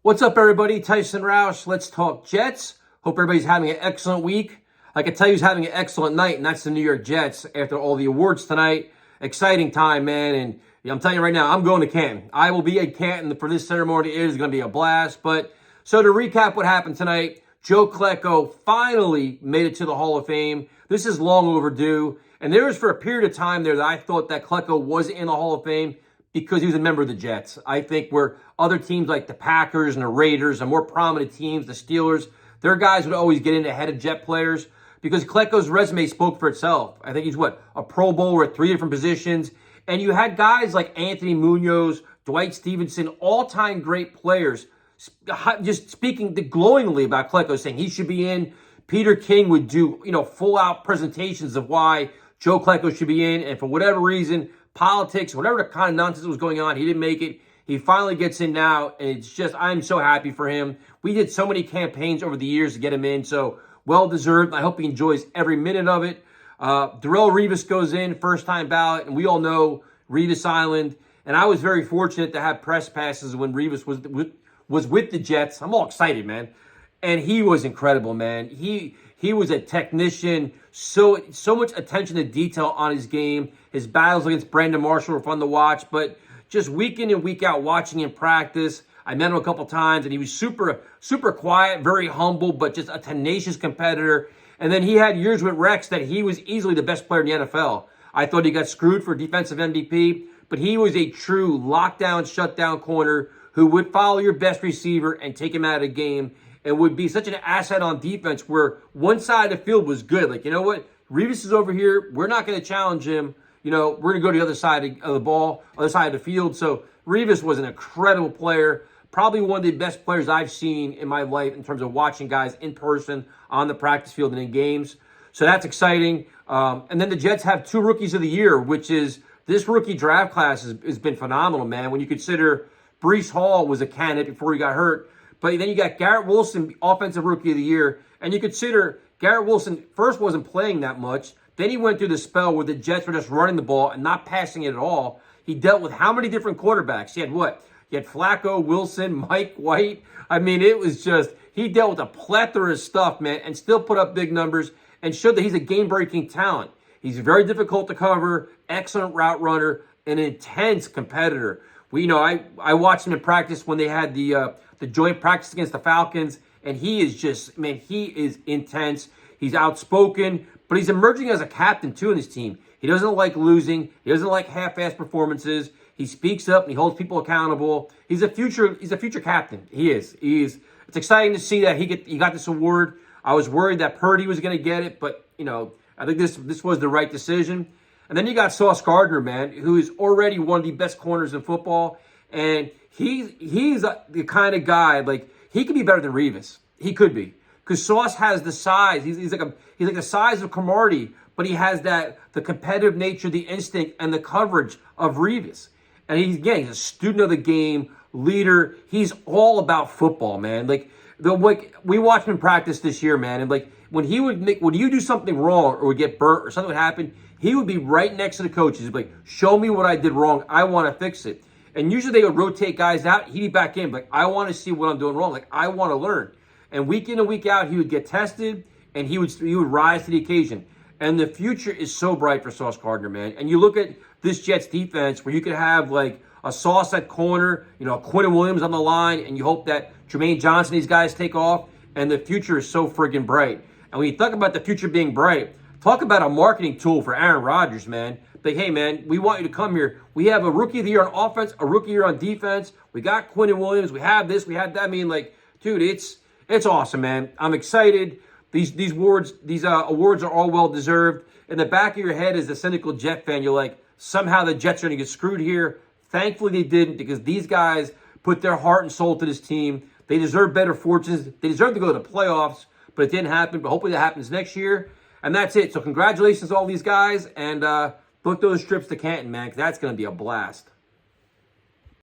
What's up, everybody? Tyson Roush. Let's talk Jets. Hope everybody's having an excellent week. I can tell you who's having an excellent night, and that's the New York Jets after all the awards tonight. Exciting time, man. And I'm telling you right now, I'm going to Canton. I will be at Canton for this ceremony. It is going to be a blast. So to recap what happened tonight, Joe Klecko finally made it to the Hall of Fame. This is long overdue. And there was for a period of time there that I thought that Klecko was in the Hall of Fame because he was a member of the Jets. I think where other teams like the Packers and the Raiders and more prominent teams, the Steelers, their guys would always get in ahead of Jet players because Klecko's resume spoke for itself. I think he's a Pro Bowler at 3 different positions. And you had guys like Anthony Munoz, Dwight Stevenson, all-time great players, just speaking glowingly about Klecko, saying he should be in. Peter King would do, full-out presentations of why Joe Klecko should be in. And for whatever reason, politics, whatever the kind of nonsense was going on, he didn't make it. He finally gets in now, and it's just, I'm so happy for him. We did so many campaigns over the years to get him in, so well-deserved. I hope he enjoys every minute of it. Darrelle Revis goes in, first-time ballot, and we all know Revis Island. And I was very fortunate to have press passes when Revis was with the Jets. I'm all excited, man. And he was incredible, man. He was a technician, so much attention to detail on his game. His battles against Brandon Marshall were fun to watch, but just week in and week out watching him practice. I met him a couple times, and he was super quiet, very humble, but just a tenacious competitor. And then he had years with Rex that he was easily the best player in the NFL. I thought he got screwed for defensive MVP, but he was a true lockdown, shutdown corner who would follow your best receiver and take him out of the game and would be such an asset on defense where one side of the field was good. Like, you know what? Revis is over here. We're not going to challenge him. We're going to go to the other side of the ball, other side of the field. So Revis was an incredible player, probably one of the best players I've seen in my life in terms of watching guys in person on the practice field and in games. So that's exciting. And then the Jets have 2 rookies of the year, which is this rookie draft class has been phenomenal, man. When you consider Breece Hall was a candidate before he got hurt. But then you got Garrett Wilson, offensive rookie of the year. And you consider Garrett Wilson first wasn't playing that much. Then he went through the spell where the Jets were just running the ball and not passing it at all. He dealt with how many different quarterbacks? He had what? He had Flacco, Wilson, Mike White. I mean, it was just, he dealt with a plethora of stuff, man, and still put up big numbers and showed that he's a game-breaking talent. He's very difficult to cover, excellent route runner, an intense competitor. I watched him in practice when they had the joint practice against the Falcons, and he is just, man, he is intense. He's outspoken, but he's emerging as a captain, too, in his team. He doesn't like losing. He doesn't like half-assed performances. He speaks up and he holds people accountable. He's a future captain. He is. It's exciting to see that he got this award. I was worried that Purdy was going to get it, but, I think this was the right decision. And then you got Sauce Gardner, man, who is already one of the best corners in football. And he's the kind of guy, like, he could be better than Revis. He could be. Because Sauce has the size. He's like the size of Cromartie, but he has the competitive nature, the instinct, and the coverage of Revis. And he's a student of the game, leader. He's all about football, man. We watched him practice this year, man, and when you do something wrong or would get burnt or something would happen, he would be right next to the coaches. He'd be like, show me what I did wrong. I want to fix it. And usually they would rotate guys out. He'd be back in. Like, I want to see what I'm doing wrong. Like, I want to learn. And week in and week out, he would get tested, and he would rise to the occasion. And the future is so bright for Sauce Gardner, man. And you look at this Jets defense where you could have, like, a Sauce at corner, Quinn Williams on the line, and you hope that Jermaine Johnson, these guys take off. And the future is so friggin' bright. And when you talk about the future being bright, talk about a marketing tool for Aaron Rodgers, man. Like, hey, man, we want you to come here. We have a rookie of the year on offense, a rookie of the year on defense. We got Quinn Williams. We have this. We have that. I mean, like, dude, it's awesome, man. I'm excited. These awards are all well-deserved. In the back of your head as a cynical Jet fan, you're like, somehow the Jets are going to get screwed here. Thankfully, they didn't because these guys put their heart and soul to this team. They deserve better fortunes. They deserve to go to the playoffs, but it didn't happen. But hopefully that happens next year. And that's it. So congratulations to all these guys. And book those trips to Canton, man, because that's going to be a blast.